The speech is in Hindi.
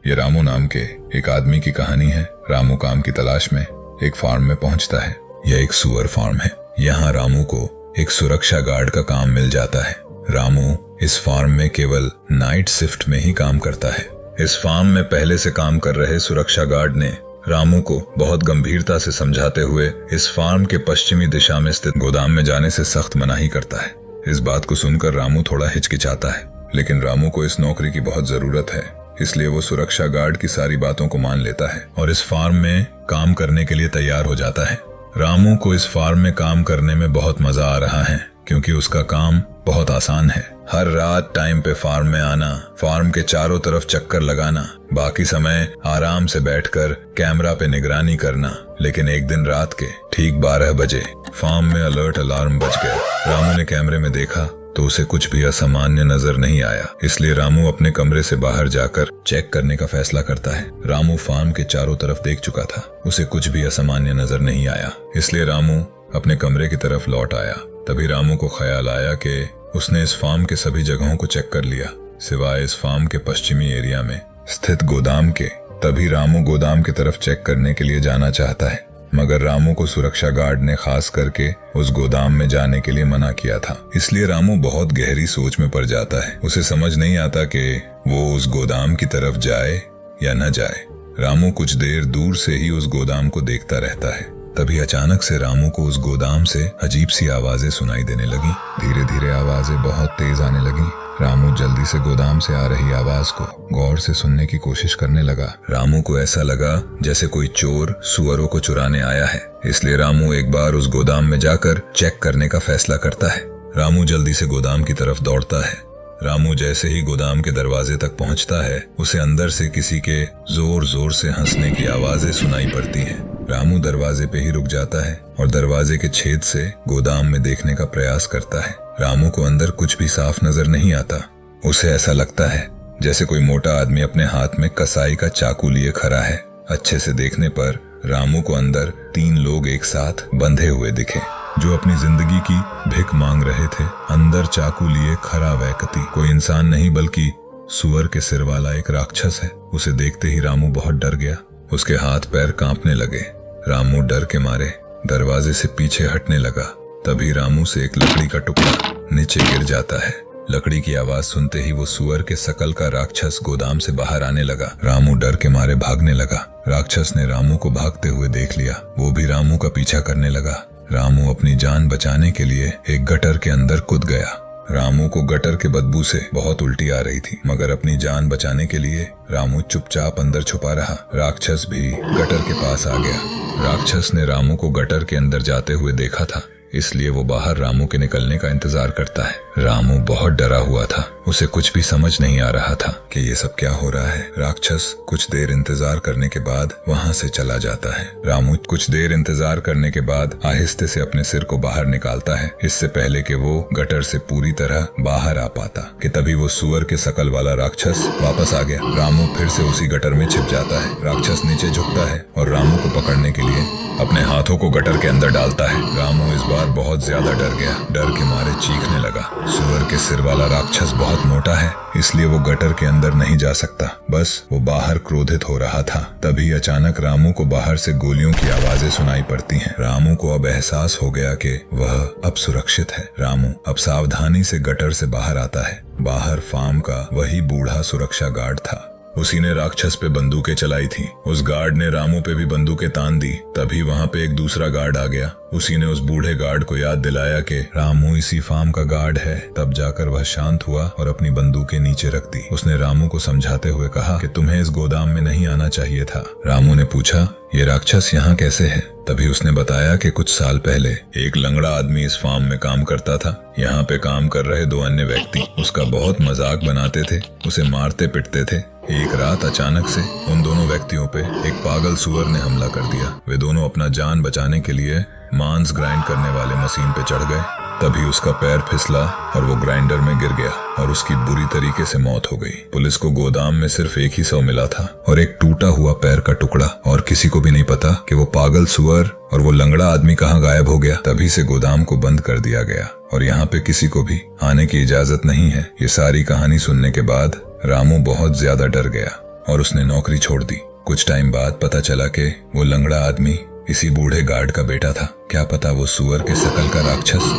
ये रामू नाम के एक आदमी की कहानी है। रामू काम की तलाश में एक फार्म में पहुंचता है। यह एक सुअर फार्म है। यहाँ रामू को एक सुरक्षा गार्ड का काम मिल जाता है। रामू इस फार्म में केवल नाइट शिफ्ट में ही काम करता है। इस फार्म में पहले से काम कर रहे सुरक्षा गार्ड ने रामू को बहुत गंभीरता से समझाते हुए इस फार्म के पश्चिमी दिशा में स्थित गोदाम में जाने से सख्त मनाही करता है। इस बात को सुनकर रामू थोड़ा हिचकिचाता है, लेकिन रामू को इस नौकरी की बहुत जरूरत है, इसलिए वो सुरक्षा गार्ड की सारी बातों को मान लेता है और इस फार्म में काम करने के लिए तैयार हो जाता है। रामू को इस फार्म में काम करने में बहुत मजा आ रहा है, क्योंकि उसका काम बहुत आसान है। हर रात टाइम पे फार्म में आना, फार्म के चारों तरफ चक्कर लगाना, बाकी समय आराम से बैठकर कैमरा पे निगरानी करना। लेकिन एक दिन रात के ठीक 12 बजे फार्म में अलर्ट अलार्म बज गया। रामू ने कैमरे में देखा तो उसे कुछ भी असामान्य नजर नहीं आया, इसलिए रामू अपने कमरे से बाहर जाकर चेक करने का फैसला करता है। रामू फार्म के चारों तरफ देख चुका था, उसे कुछ भी असामान्य नजर नहीं आया, इसलिए रामू अपने कमरे की तरफ लौट आया। तभी रामू को ख्याल आया कि उसने इस फार्म के सभी जगहों को चेक कर लिया, सिवाय इस फार्म के पश्चिमी एरिया में स्थित गोदाम के। तभी रामू गोदाम की तरफ चेक करने के लिए जाना चाहता है, मगर रामू को सुरक्षा गार्ड ने खास करके उस गोदाम में जाने के लिए मना किया था। इसलिए रामू बहुत गहरी सोच में पड़ जाता है। उसे समझ नहीं आता कि वो उस गोदाम की तरफ जाए या न जाए। रामू कुछ देर दूर से ही उस गोदाम को देखता रहता है। तभी अचानक से रामू को उस गोदाम से अजीब सी आवाजें सुनाई देने लगी। धीरे धीरे आवाजें बहुत तेज आने लगी। रामू जल्दी से गोदाम से आ रही आवाज को गौर से सुनने की कोशिश करने लगा। रामू को ऐसा लगा जैसे कोई चोर सुअरों को चुराने आया है, इसलिए रामू एक बार उस गोदाम में जाकर चेक करने का फैसला करता है। रामू जल्दी से गोदाम की तरफ दौड़ता है। रामू जैसे ही गोदाम के दरवाजे तक पहुंचता है, उसे अंदर से किसी के जोर जोर से हंसने की आवाजें सुनाई पड़ती हैं। रामू दरवाजे पे ही रुक जाता है और दरवाजे के छेद से गोदाम में देखने का प्रयास करता है। रामू को अंदर कुछ भी साफ नजर नहीं आता। उसे ऐसा लगता है जैसे कोई मोटा आदमी अपने हाथ में कसाई का चाकू लिए खड़ा है। अच्छे से देखने पर रामू को अंदर 3 लोग एक साथ बंधे हुए दिखे, जो अपनी जिंदगी की भिख मांग रहे थे। अंदर चाकू लिए खड़ा व्यक्ति कोई इंसान नहीं बल्कि सुअर के सिर वाला एक राक्षस है। उसे देखते ही रामू बहुत डर गया। उसके हाथ पैर कांपने लगे। रामू डर के मारे दरवाजे से पीछे हटने लगा। तभी रामू से एक लकड़ी का टुकड़ा नीचे गिर जाता है। लकड़ी की आवाज सुनते ही वो सुअर के शकल का राक्षस गोदाम से बाहर आने लगा। रामू डर के मारे भागने लगा। राक्षस ने रामू को भागते हुए देख लिया। वो भी रामू का पीछा करने लगा। रामू अपनी जान बचाने के लिए एक गटर के अंदर कूद गया। रामू को गटर के बदबू से बहुत उल्टी आ रही थी, मगर अपनी जान बचाने के लिए रामू चुपचाप अंदर छुपा रहा। राक्षस भी गटर के पास आ गया। राक्षस ने रामू को गटर के अंदर जाते हुए देखा था, इसलिए वो बाहर रामू के निकलने का इंतजार करता है। रामू बहुत डरा हुआ था। उसे कुछ भी समझ नहीं आ रहा था कि ये सब क्या हो रहा है। राक्षस कुछ देर इंतजार करने के बाद वहां से चला जाता है। रामू कुछ देर इंतजार करने के बाद आहिस्ते से अपने सिर को बाहर निकालता है, इससे पहले कि वो गटर से पूरी तरह बाहर आ पाता। कि तभी वो सुअर के शकल वाला राक्षस वापस आ गया। रामू फिर से उसी गटर में छिप जाता है। राक्षस नीचे झुकता है और रामू को पकड़ने के लिए अपने हाथों को गटर के अंदर डालता है। रामू इस बार बहुत ज्यादा डर गया। डर के मारे चीखने लगा। सुअर के सिर वाला राक्षस बहुत मोटा है, इसलिए वो गटर के अंदर नहीं जा सकता। बस वो बाहर क्रोधित हो रहा था। तभी अचानक रामू को बाहर से गोलियों की आवाजें सुनाई पड़ती हैं। रामू को अब एहसास हो गया कि वह अब सुरक्षित है। रामू अब सावधानी से गटर से बाहर आता है। बाहर फार्म का वही बूढ़ा सुरक्षा गार्ड था। उसी ने राक्षस पे बंदूकें चलाई थी। उस गार्ड ने रामू पे भी बंदूकें तान दी। तभी वहां पे एक दूसरा गार्ड आ गया। उसी ने उस बूढ़े गार्ड को याद दिलाया कि रामू इसी फार्म का गार्ड है। तब जाकर वह शांत हुआ और अपनी बंदूकें नीचे रख दी। उसने रामू को समझाते हुए कहा कि तुम्हें इस गोदाम में नहीं आना चाहिए था। रामू ने पूछा, ये राक्षस यहाँ कैसे है? तभी उसने बताया कि कुछ साल पहले एक लंगड़ा आदमी इस फार्म में काम करता था। यहाँ पे काम कर रहे 2 अन्य व्यक्ति उसका बहुत मजाक बनाते थे, उसे मारते पिटते थे। एक रात अचानक से उन दोनों व्यक्तियों पे एक पागल सुअर ने हमला कर दिया। वे दोनों अपना जान बचाने के लिए मांस ग्राइंड करने वाले मशीन पे चढ़ गए। तभी उसका पैर फिसला और वो ग्राइंडर में गिर गया और उसकी बुरी तरीके से मौत हो गई। पुलिस को गोदाम में सिर्फ एक ही शव मिला था और एक टूटा हुआ पैर का टुकड़ा, और किसी को भी नहीं पता कि वो पागल सुअर और वो लंगड़ा आदमी कहाँ गायब हो गया। तभी से गोदाम को बंद कर दिया गया और यहाँ पे किसी को भी आने की इजाजत नहीं है। ये सारी कहानी सुनने के बाद रामू बहुत ज्यादा डर गया और उसने नौकरी छोड़ दी। कुछ टाइम बाद पता चला कि वो लंगड़ा आदमी इसी बूढ़े गार्ड का बेटा था। क्या पता वो सुअर के शकल का राक्षस